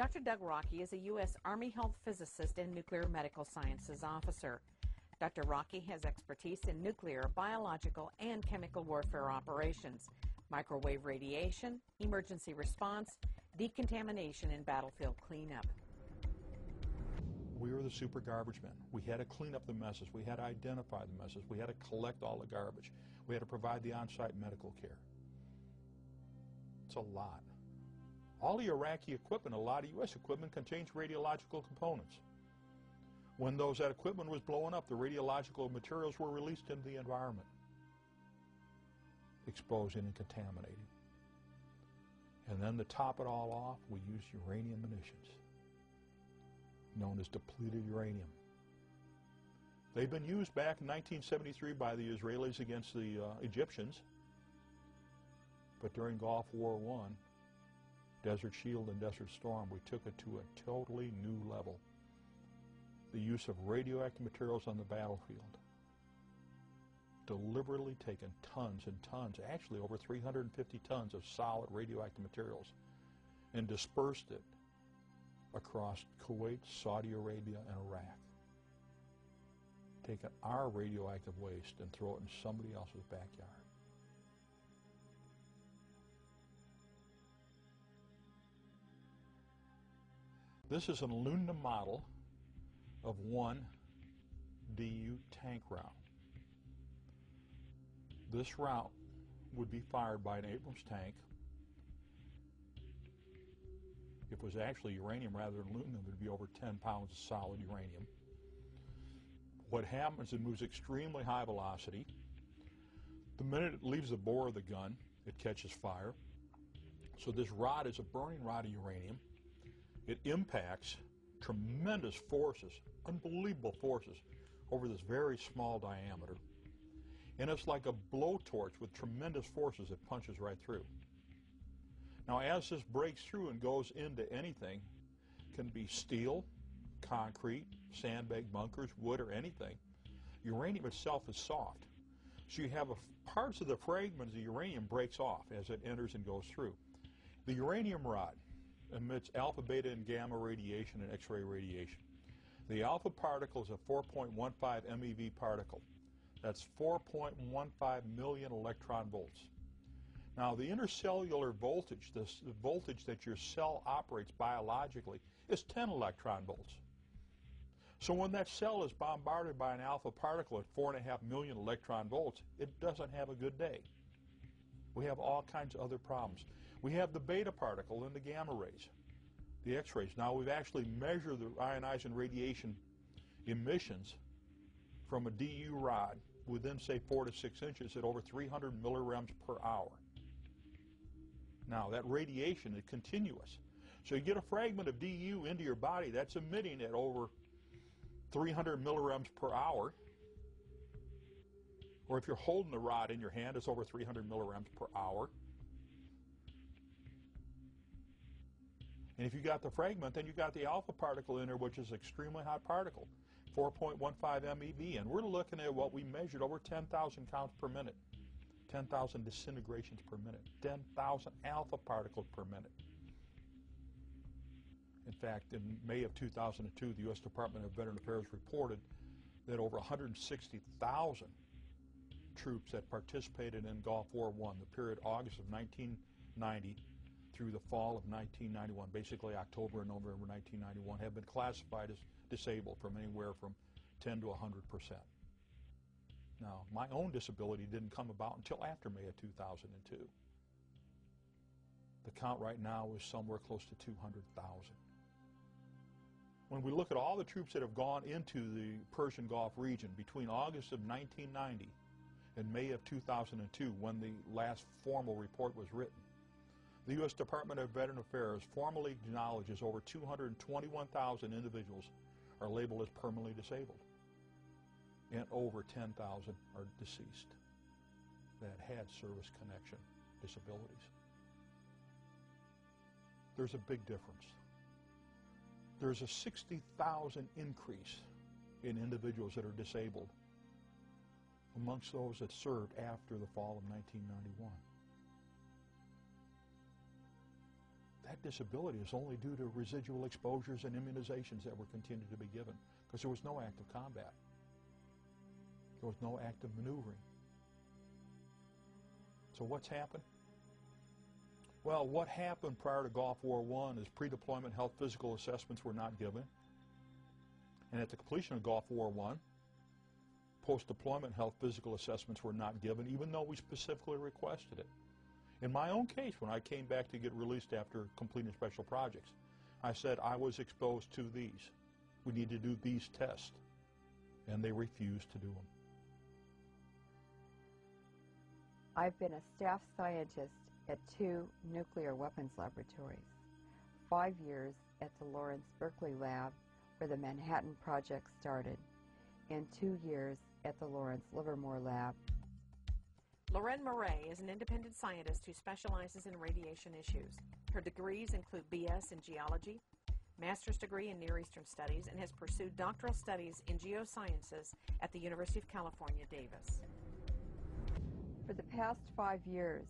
Dr. Doug Rockey is a U.S. Army Health Physicist and Nuclear Medical Sciences Officer. Dr. Rockey has expertise in nuclear, biological, and chemical warfare operations, microwave radiation, emergency response, decontamination, and battlefield cleanup. We were the super garbage men. We had to clean up the messes. We had to identify the messes. We had to collect all the garbage. We had to provide the on-site medical care. It's a lot. All the Iraqi equipment, a lot of U.S. equipment, contains radiological components. When that equipment was blowing up, the radiological materials were released into the environment, exposing and contaminating. And then to top it all off, we used uranium munitions, known as depleted uranium. They've been used back in 1973 by the Israelis against the Egyptians, but during Gulf War I, Desert Shield and Desert Storm, we took it to a totally new level. The use of radioactive materials on the battlefield. Deliberately taken tons and tons, actually over 350 tons of solid radioactive materials, and dispersed it across Kuwait, Saudi Arabia, and Iraq. Taking our radioactive waste and throw it in somebody else's backyard. This is an aluminum model of one DU tank round. This round would be fired by an Abrams tank. If it was actually uranium rather than aluminum, it would be over 10 pounds of solid uranium. What happens, it moves extremely high velocity. The minute it leaves the bore of the gun, it catches fire. So this rod is a burning rod of uranium. It impacts tremendous forces, unbelievable forces, over this very small diameter. And it's like a blowtorch with tremendous forces that punches right through. Now, as this breaks through and goes into anything, it can be steel, concrete, sandbag bunkers, wood, or anything. Uranium itself is soft. So you have parts of the fragments of uranium breaks off as it enters and goes through. The uranium rod emits alpha, beta, and gamma radiation and X-ray radiation. The alpha particle is a 4.15 MeV particle. That's 4.15 million electron volts. Now, the intercellular voltage, the voltage that your cell operates biologically, is 10 electron volts. So when that cell is bombarded by an alpha particle at 4.5 million electron volts, it doesn't have a good day. We have all kinds of other problems. We have the beta particle and the gamma rays, the X-rays. Now, we've actually measured the ionizing radiation emissions from a DU rod within, say, 4 to 6 inches at over 300 millirems per hour. Now, that radiation is continuous. So you get a fragment of DU into your body that's emitting at over 300 millirems per hour. Or if you're holding the rod in your hand, it's over 300 millirems per hour. And if you got the fragment, then you got the alpha particle in there, which is an extremely hot particle, 4.15 MeV. And we're looking at what we measured over 10,000 counts per minute, 10,000 disintegrations per minute, 10,000 alpha particles per minute. In fact, in May of 2002, the U.S. Department of Veteran Affairs reported that over 160,000 troops that participated in Gulf War I, the period August of 1990 through the fall of 1991, basically October and November 1991, have been classified as disabled from anywhere from 10 to 100%. Now, my own disability didn't come about until after May of 2002. The count right now is somewhere close to 200,000. When we look at all the troops that have gone into the Persian Gulf region between August of 1990 in May of 2002, when the last formal report was written, the U.S. Department of Veteran Affairs formally acknowledges over 221,000 individuals are labeled as permanently disabled, and over 10,000 are deceased that had service connection disabilities. There's a big difference. There's a 60,000 increase in individuals that are disabled amongst those that served after the fall of 1991. that disability is only due to residual exposures and immunizations that were continued to be given, because there was no active combat. There was no active maneuvering. So what's happened? Well, what happened prior to Gulf War I is pre-deployment health physical assessments were not given. And at the completion of Gulf War I, post-deployment health physical assessments were not given, even though we specifically requested it. In my own case, when I came back to get released after completing special projects, I said I was exposed to these. We need to do these tests. And they refused to do them. I've been a staff scientist at 2 nuclear weapons laboratories, 5 years at the Lawrence Berkeley Lab, where the Manhattan Project started, and 2 years at the Lawrence Livermore Lab. Lorraine Murray is an independent scientist who specializes in radiation issues. Her degrees include BS in geology, master's degree in Near Eastern Studies, and has pursued doctoral studies in geosciences at the University of California, Davis. For the past 5 years,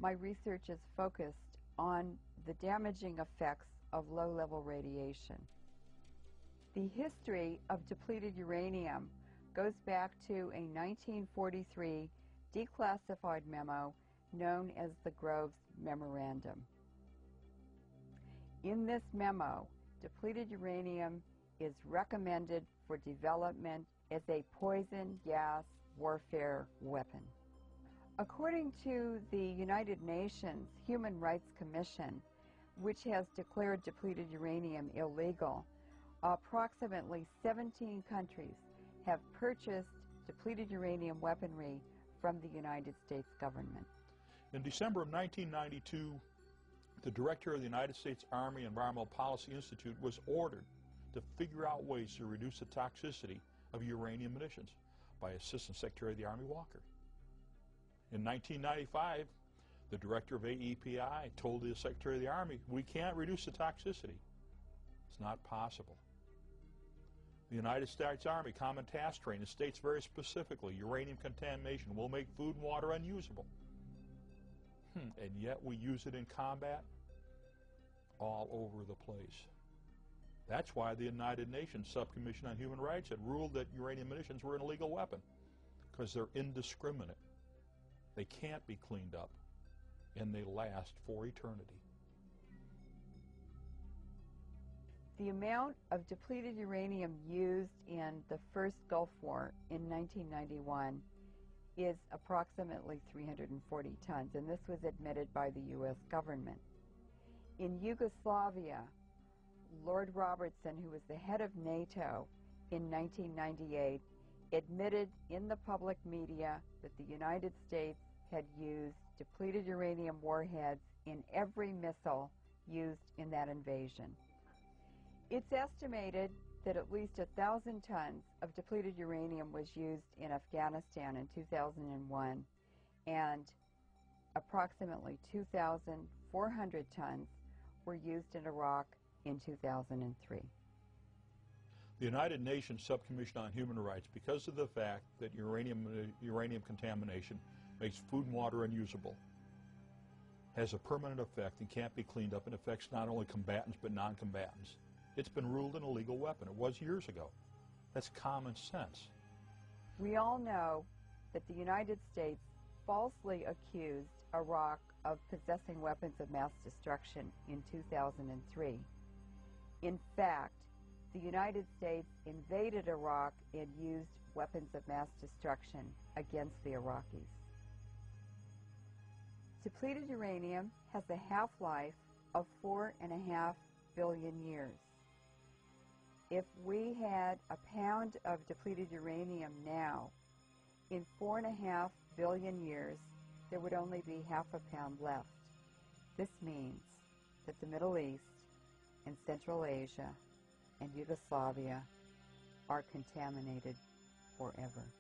my research is focused on the damaging effects of low-level radiation. The history of depleted uranium goes back to a 1943 declassified memo known as the Groves Memorandum. In this memo, depleted uranium is recommended for development as a poison gas warfare weapon. According to the United Nations Human Rights Commission, which has declared depleted uranium illegal, approximately 17 countries have purchased depleted uranium weaponry from the United States government. In December of 1992, the director of the United States Army Environmental Policy Institute was ordered to figure out ways to reduce the toxicity of uranium emissions by Assistant Secretary of the Army Walker. In 1995, the director of AEPI told the Secretary of the Army, we can't reduce the toxicity. It's not possible. The United States Army Common Task Training states very specifically uranium contamination will make food and water unusable. And yet we use it in combat all over the place. That's why the United Nations Subcommission on Human Rights had ruled that uranium munitions were an illegal weapon, because they're indiscriminate. They can't be cleaned up, and they last for eternity. The amount of depleted uranium used in the first Gulf War in 1991 is approximately 340 tons, and this was admitted by the U.S. government. In Yugoslavia, Lord Robertson, who was the head of NATO in 1998, admitted in the public media that the United States had used depleted uranium warheads in every missile used in that invasion. It's estimated that at least 1,000 tons of depleted uranium was used in Afghanistan in 2001, and approximately 2,400 tons were used in Iraq in 2003. The United Nations Subcommission on Human Rights, because of the fact that uranium contamination makes food and water unusable, has a permanent effect and can't be cleaned up, and affects not only combatants but non-combatants. It's been ruled an illegal weapon. It was years ago. That's common sense. We all know that the United States falsely accused Iraq of possessing weapons of mass destruction in 2003. In fact, the United States invaded Iraq and used weapons of mass destruction against the Iraqis. Depleted uranium has a half-life of 4.5 billion years. If we had a pound of depleted uranium now, in 4.5 billion years, there would only be half a pound left. This means that the Middle East and Central Asia and Yugoslavia are contaminated forever.